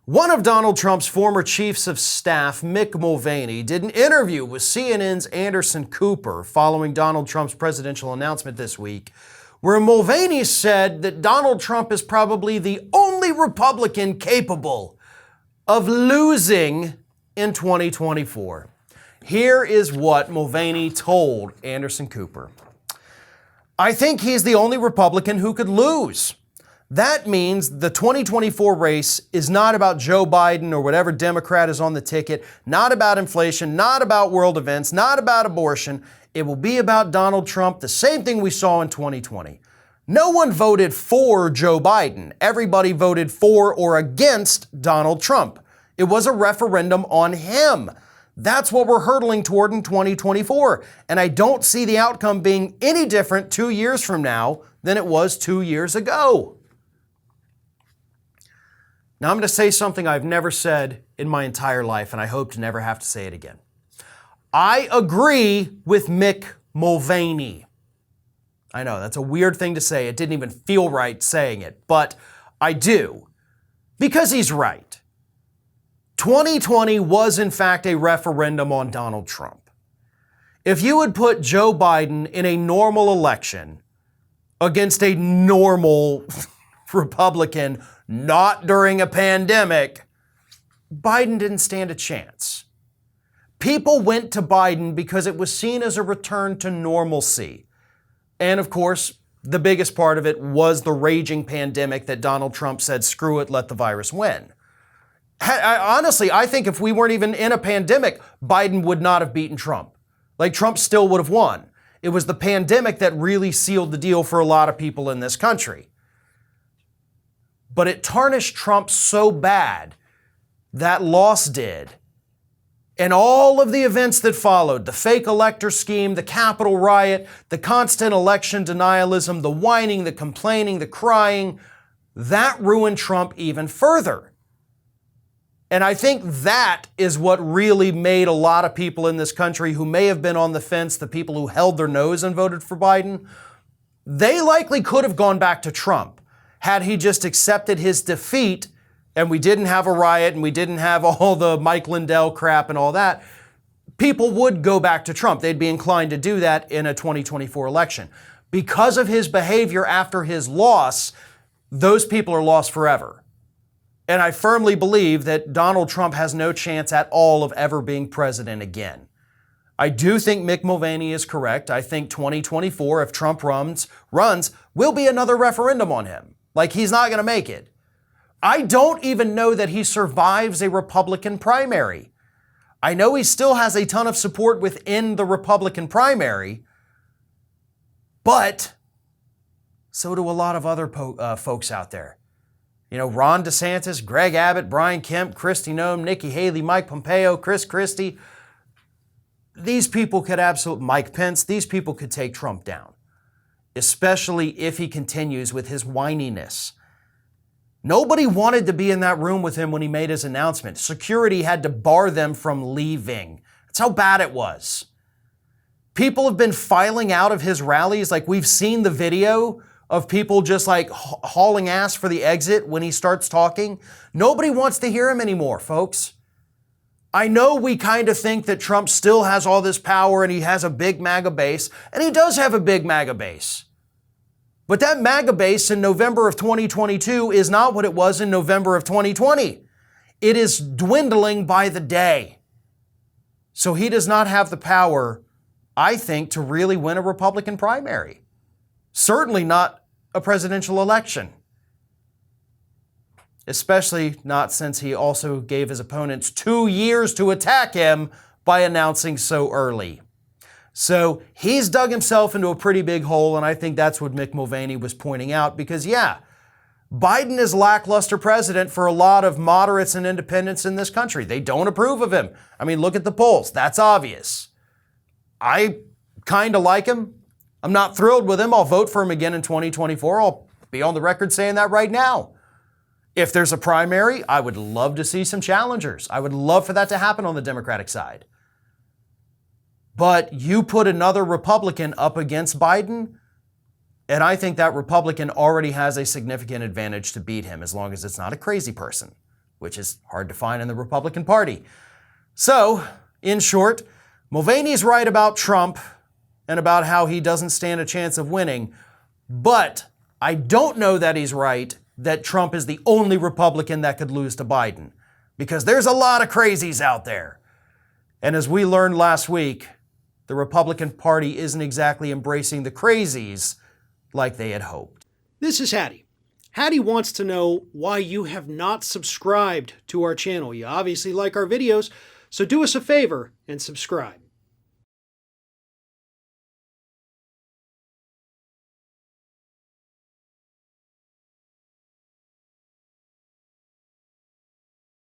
One of Donald Trump's former chiefs of staff, Mick Mulvaney, did an interview with CNN's Anderson Cooper following Donald Trump's presidential announcement this week, where Mulvaney said that Donald Trump is probably the only Republican capable of losing in 2024. Here is what Mulvaney told Anderson Cooper. I think he's the only Republican who could lose. That means the 2024 race is not about Joe Biden or whatever Democrat is on the ticket, not about inflation, not about world events, not about abortion. It will be about Donald Trump, the same thing we saw in 2020. No one voted for Joe Biden. Everybody voted for or against Donald Trump. It was a referendum on him. That's what we're hurtling toward in 2024. And I don't see the outcome being any different 2 years from now than it was 2 years ago. Now I'm going to say something I've never said in my entire life, and I hope to never have to say it again. I agree with Mick Mulvaney. I know, that's a weird thing to say. It didn't even feel right saying it, but I do. Because he's right. 2020 was in fact a referendum on Donald Trump. If you would put Joe Biden in a normal election against a normal Republican, not during a pandemic, Biden didn't stand a chance. People went to Biden because it was seen as a return to normalcy. And of course, the biggest part of it was the raging pandemic that Donald Trump said, screw it, let the virus win. Honestly, I think if we weren't even in a pandemic, Biden would not have beaten Trump. Like, Trump still would have won. It was the pandemic that really sealed the deal for a lot of people in this country. But it tarnished Trump so bad, that loss did. And all of the events that followed, the fake elector scheme, the Capitol riot, the constant election denialism, the whining, the complaining, the crying, that ruined Trump even further. And I think that is what really made a lot of people in this country who may have been on the fence, the people who held their nose and voted for Biden, they likely could have gone back to Trump had he just accepted his defeat and we didn't have a riot and we didn't have all the Mike Lindell crap and all that. People would go back to Trump. They'd be inclined to do that in a 2024 election. Because of his behavior after his loss, those people are lost forever. And I firmly believe that Donald Trump has no chance at all of ever being president again. I do think Mick Mulvaney is correct. I think 2024, if Trump runs, will be another referendum on him. Like, he's not going to make it. I don't even know that he survives a Republican primary. I know he still has a ton of support within the Republican primary, but so do a lot of other folks out there. You know, Ron DeSantis, Greg Abbott, Brian Kemp, Kristi Noem, Nikki Haley, Mike Pompeo, Chris Christie. These people could Mike Pence, these people could take Trump down, especially if he continues with his whininess. Nobody wanted to be in that room with him when he made his announcement. Security had to bar them from leaving. That's how bad it was. People have been filing out of his rallies. Like, we've seen the video of people just like hauling ass for the exit when he starts talking. Nobody wants to hear him anymore, folks. I know we kind of think that Trump still has all this power and he has a big MAGA base, and he does have a big MAGA base. But that MAGA base in November of 2022 is not what it was in November of 2020. It is dwindling by the day. So he does not have the power, I think, to really win a Republican primary. Certainly not a presidential election. Especially not since he also gave his opponents 2 years to attack him by announcing so early. So he's dug himself into a pretty big hole, and I think that's what Mick Mulvaney was pointing out, because yeah, Biden is lackluster president for a lot of moderates and independents in this country. They don't approve of him. I mean, look at the polls. That's obvious. I kind of like him. I'm not thrilled with him. I'll vote for him again in 2024. I'll be on the record saying that right now. If there's a primary, I would love to see some challengers. I would love for that to happen on the Democratic side. But you put another Republican up against Biden, and I think that Republican already has a significant advantage to beat him, as long as it's not a crazy person. which is hard to find in the Republican Party. So, in short, Mulvaney's right about Trump and about how he doesn't stand a chance of winning, but I don't know that he's right that Trump is the only Republican that could lose to Biden, because there's a lot of crazies out there. And as we learned last week, the Republican Party isn't exactly embracing the crazies like they had hoped. This is Hattie. Hattie wants to know why you have not subscribed to our channel. You obviously like our videos, so do us a favor and subscribe.